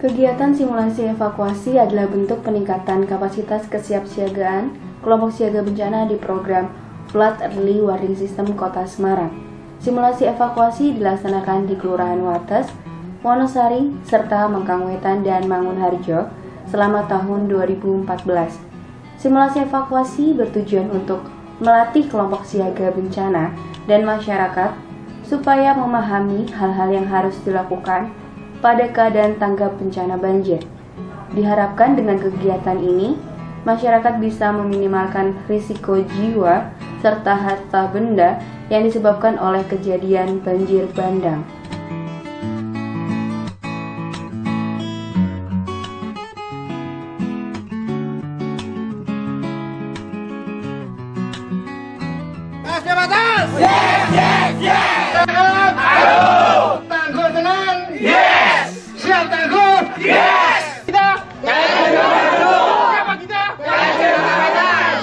Kegiatan simulasi evakuasi adalah bentuk peningkatan kapasitas kesiapsiagaan kelompok siaga bencana di program Flood Early Warning System Kota Semarang. Simulasi evakuasi dilaksanakan di Kelurahan Wates, Wonosari, serta Mangkangwetan dan Mangunharjo selama tahun 2014. Simulasi evakuasi bertujuan untuk melatih kelompok siaga bencana dan masyarakat supaya memahami hal-hal yang harus dilakukan pada keadaan tanggap bencana banjir. Diharapkan dengan kegiatan ini, masyarakat bisa meminimalkan risiko jiwa serta harta benda yang disebabkan oleh kejadian banjir bandang. Yes, yes, yes. Tanggap. Ayo. Tangguh tenang. Yes. Siap tangguh. Yes. Kita. Siapa kita?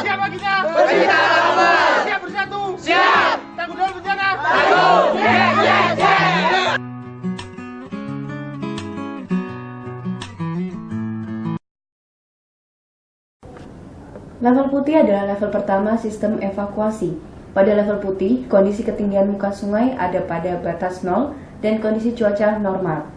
Siapa kita? Bercinta aman. Siap bersatu. Siap. Tangguh dalam bencana. Tangguh. Yes, yes, yes. Level putih adalah level pertama sistem evakuasi. Pada level putih, kondisi ketinggian muka sungai ada pada batas 0 dan kondisi cuaca normal.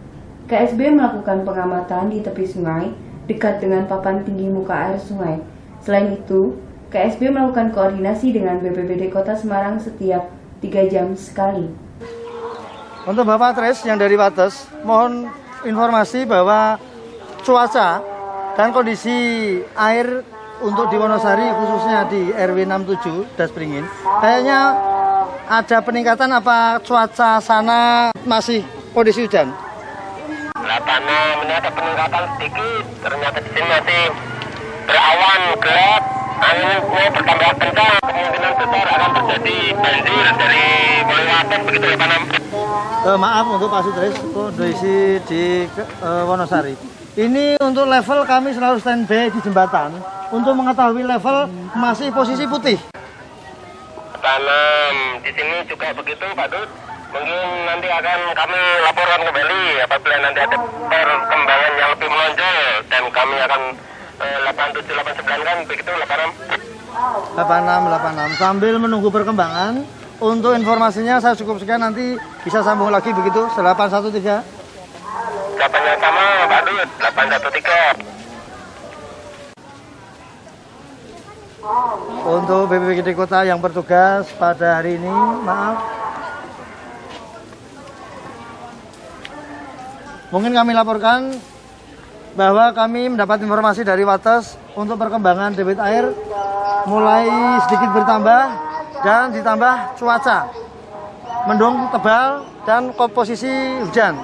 KSB melakukan pengamatan di tepi sungai dekat dengan papan tinggi muka air sungai. Selain itu, KSB melakukan koordinasi dengan BPBD Kota Semarang setiap 3 jam sekali. Untuk Bapak Tres yang dari Wates, mohon informasi bahwa cuaca dan kondisi air untuk di Wonosari khususnya di RW 67 Das Pringin, kayaknya ada peningkatan. Apa cuaca sana masih kondisi hujan? 86 ini ada peningkatan sedikit, ternyata di sini masih berawan gelap, anginnya bertambah kencang, kemungkinan besar akan terjadi banjir dari mulai Wates begitu 86. Maaf untuk Pak Sutris, kondisi di Wonosari. Ini untuk level kami selalu standby di jembatan untuk mengetahui level masih posisi putih. Tanam di sini juga begitu Pak Dut. Mungkin nanti akan kami laporkan kembali apabila nanti ada perkembangan yang lebih menonjol dan kami akan 87 89 kan begitu 86 sambil menunggu perkembangan. Untuk informasinya saya cukup sekian, nanti bisa sambung lagi begitu 813. Jawabannya sama Pak Dut 813. Untuk BPBD Kota yang bertugas pada hari ini, maaf, mungkin kami laporkan bahwa kami mendapat informasi dari Wates untuk perkembangan debit air mulai sedikit bertambah dan ditambah cuaca mendung tebal dan komposisi hujan.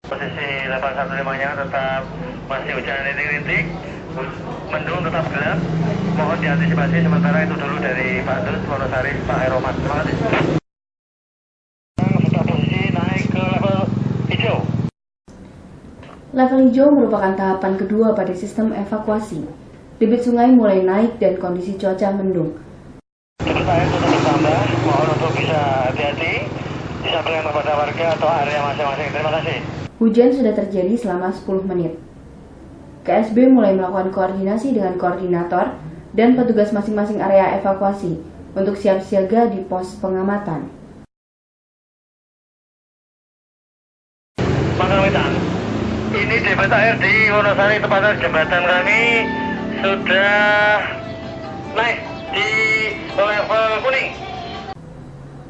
Posisi 815-nya tetap masih hujan rintik-rintik, mendung tetap gelap. Mohon diantisipasi sementara itu dulu dari Pak Dut Wonosari, Pak Heroman. Terima kasih. Sudah posisi naik ke level hijau. Level hijau merupakan tahapan kedua pada sistem evakuasi. Debit sungai mulai naik dan kondisi cuaca mendung. Debit air tetap bertambah, mohon untuk bisa hati-hati disampaikan kepada warga atau area masing-masing. Terima kasih. Hujan sudah terjadi selama 10 menit. KSB mulai melakukan koordinasi dengan koordinator dan petugas masing-masing area evakuasi untuk siap siaga di pos pengamatan. Mangkangwetan, ini debit air di Wonosari tepatnya jembatan kami sudah naik di level kuning.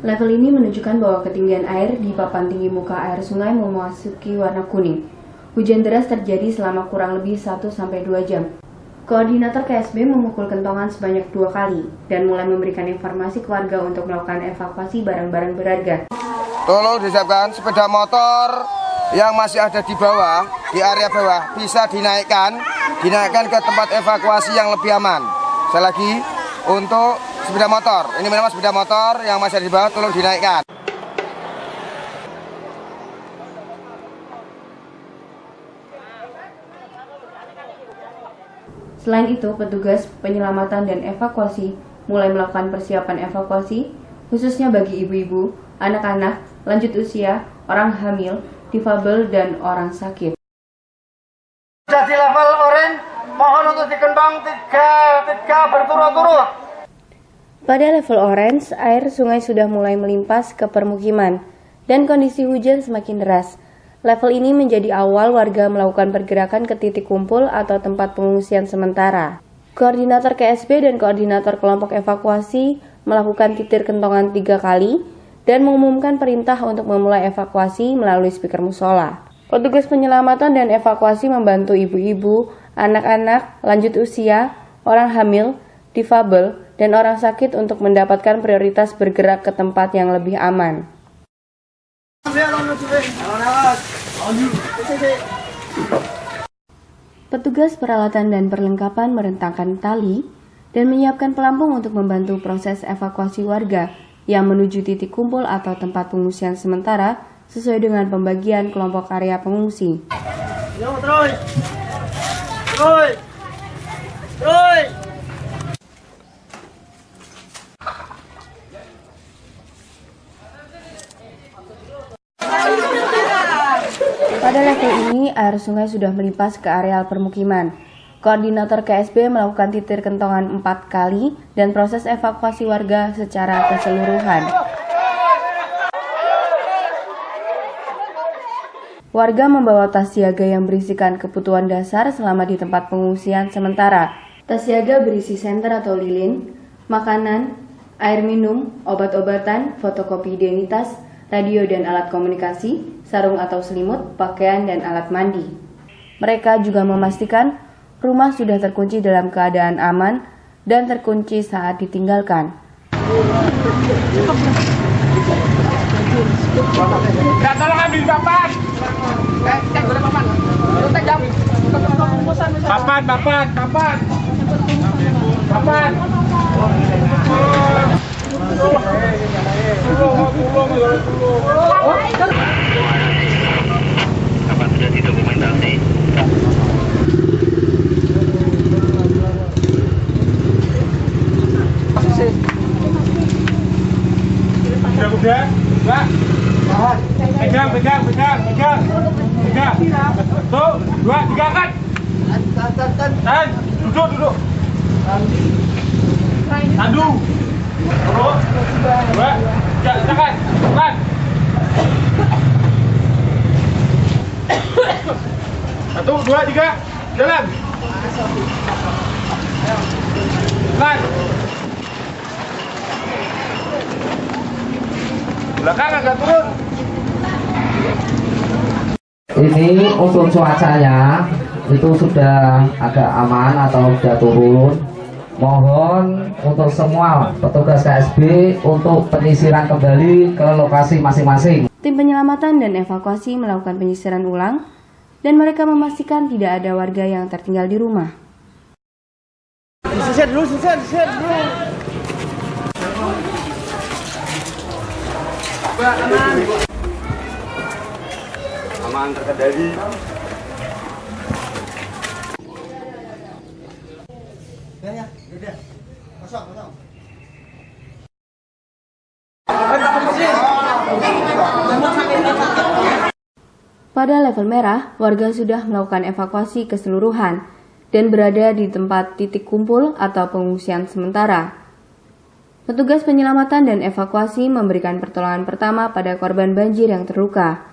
Level ini menunjukkan bahwa ketinggian air di papan tinggi muka air sungai memasuki warna kuning. Hujan deras terjadi selama kurang lebih 1-2 jam. Koordinator KSB memukul kentongan sebanyak 2 kali dan mulai memberikan informasi ke warga untuk melakukan evakuasi barang-barang berharga. Tolong disiapkan sepeda motor yang masih ada di bawah, di area bawah, bisa dinaikkan ke tempat evakuasi yang lebih aman. Sekali lagi, untuk sepeda motor, ini memang sepeda motor yang masih ada di bawah, tolong dinaikkan. Selain itu, petugas penyelamatan dan evakuasi mulai melakukan persiapan evakuasi, khususnya bagi ibu-ibu, anak-anak, lanjut usia, orang hamil, difabel, dan orang sakit. untuk dikentong tiga berturut-turut. Pada level orange, air sungai sudah mulai melimpas ke permukiman dan kondisi hujan semakin deras. Level ini menjadi awal warga melakukan pergerakan ke titik kumpul atau tempat pengungsian sementara. Koordinator KSB dan koordinator kelompok evakuasi melakukan titir kentongan 3 kali dan mengumumkan perintah untuk memulai evakuasi melalui speaker musola. Petugas penyelamatan dan evakuasi membantu ibu-ibu, anak-anak, lanjut usia, orang hamil, difabel, dan orang sakit untuk mendapatkan prioritas bergerak ke tempat yang lebih aman. Petugas peralatan dan perlengkapan merentangkan tali dan menyiapkan pelampung untuk membantu proses evakuasi warga yang menuju titik kumpul atau tempat pengungsian sementara sesuai dengan pembagian kelompok area pengungsi. Pada level ini, air sungai sudah melimpas ke areal permukiman. Koordinator KSB melakukan titir kentongan 4 kali dan proses evakuasi warga secara keseluruhan. Warga membawa tas siaga yang berisikan kebutuhan dasar selama di tempat pengungsian sementara. Tas siaga berisi senter atau lilin, makanan, air minum, obat-obatan, fotokopi identitas, radio dan alat komunikasi, sarung atau selimut, pakaian, dan alat mandi. Mereka juga memastikan rumah sudah terkunci dalam keadaan aman dan terkunci saat ditinggalkan. Ya, tolong ambil papan. Papan. Kapan sudah didokumentasi? Udah, Mbak. Pegang. Tuh, 2, 3 kan. Tahan, duduk. Tandu. 2, 3, tekan. Tekan. 1, 2, 3, jalan. Tekan. Belakang agak turun. Ini untuk cuacanya itu sudah agak aman atau sudah turun. Mohon untuk semua petugas KSB untuk penyisiran kembali ke lokasi masing-masing. Tim penyelamatan dan evakuasi melakukan penyisiran ulang dan mereka memastikan tidak ada warga yang tertinggal di rumah. Sisir dulu. Aman terkendali. Ya, udah. Kosong. Pada level merah, warga sudah melakukan evakuasi keseluruhan dan berada di tempat titik kumpul atau pengungsian sementara. Petugas penyelamatan dan evakuasi memberikan pertolongan pertama pada korban banjir yang terluka.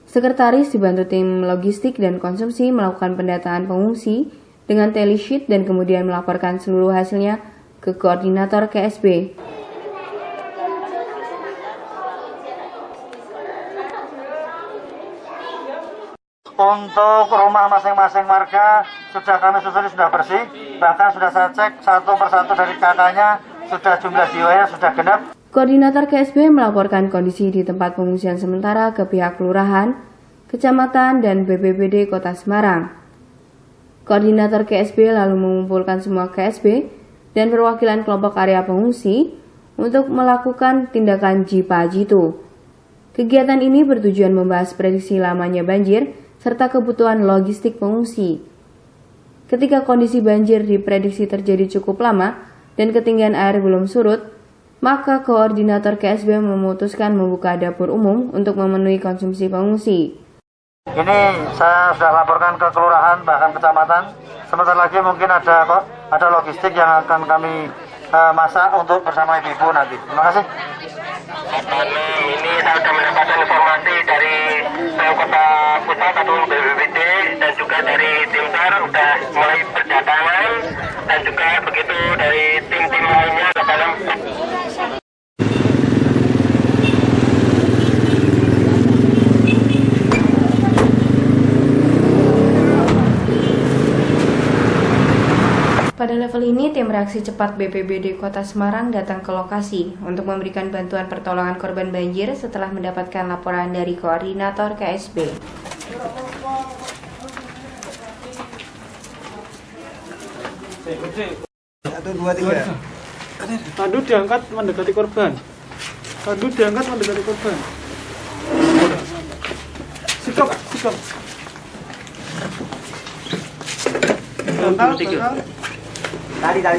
Sekretaris dibantu tim logistik dan konsumsi melakukan pendataan pengungsi dengan tally sheet dan kemudian melaporkan seluruh hasilnya ke koordinator KSB. Untuk rumah masing-masing warga kami susuri sudah bersih, bahkan sudah saya cek satu persatu dari kakaknya sudah jumlah jiwanya sudah genap. Koordinator KSB melaporkan kondisi di tempat pengungsian sementara ke pihak kelurahan, kecamatan, dan BPBD Kota Semarang. Koordinator KSB lalu mengumpulkan semua KSB dan perwakilan kelompok area pengungsi untuk melakukan tindakan jipa jitu. Kegiatan ini bertujuan membahas prediksi lamanya banjir serta kebutuhan logistik pengungsi. Ketika kondisi banjir diprediksi terjadi cukup lama dan ketinggian air belum surut, maka koordinator KSB memutuskan membuka dapur umum untuk memenuhi konsumsi pengungsi. Ini saya sudah laporkan ke kelurahan bahkan kecamatan. Sebentar lagi mungkin ada logistik yang akan kami masak untuk bersama ibu-ibu nanti. Terima kasih. Ini saya sudah mendapatkan informasi dari Kota Pusat atau BPBD dan juga dari tim SAR sudah mulai berdatangan dan juga begitu dari tim-tim lainnya ke dalam. Pada level ini, tim reaksi cepat BPBD Kota Semarang datang ke lokasi untuk memberikan bantuan pertolongan korban banjir setelah mendapatkan laporan dari koordinator KSB. 1, 2, 3. Tandu diangkat mendekati korban. Tandu diangkat mendekati korban. Sikap. Tadi.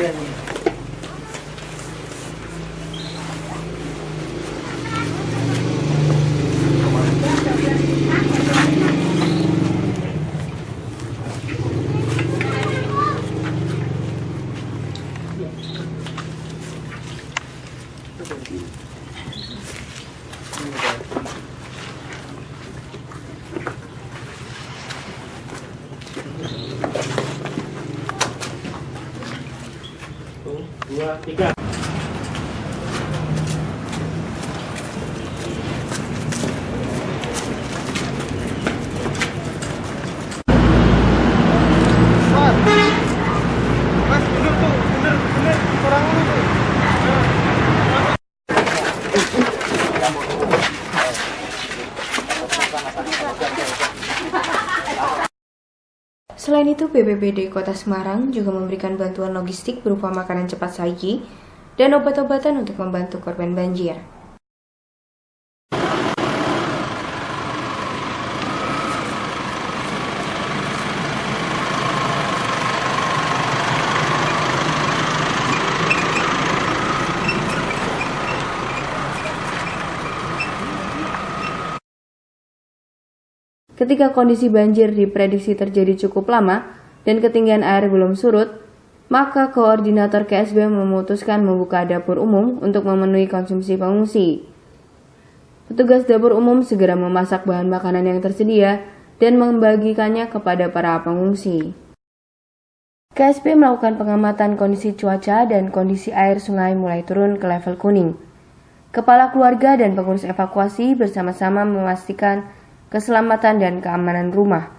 Selain itu, BPBD Kota Semarang juga memberikan bantuan logistik berupa makanan cepat saji dan obat-obatan untuk membantu korban banjir. Ketika kondisi banjir diprediksi terjadi cukup lama dan ketinggian air belum surut, maka koordinator KSB memutuskan membuka dapur umum untuk memenuhi konsumsi pengungsi. Petugas dapur umum segera memasak bahan makanan yang tersedia dan membagikannya kepada para pengungsi. KSB melakukan pengamatan kondisi cuaca dan kondisi air sungai mulai turun ke level kuning. Kepala keluarga dan pengurus evakuasi bersama-sama memastikan keselamatan dan keamanan rumah.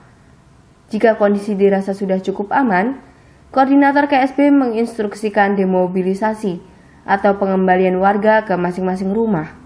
Jika kondisi dirasa sudah cukup aman, koordinator KSB menginstruksikan demobilisasi atau pengembalian warga ke masing-masing rumah.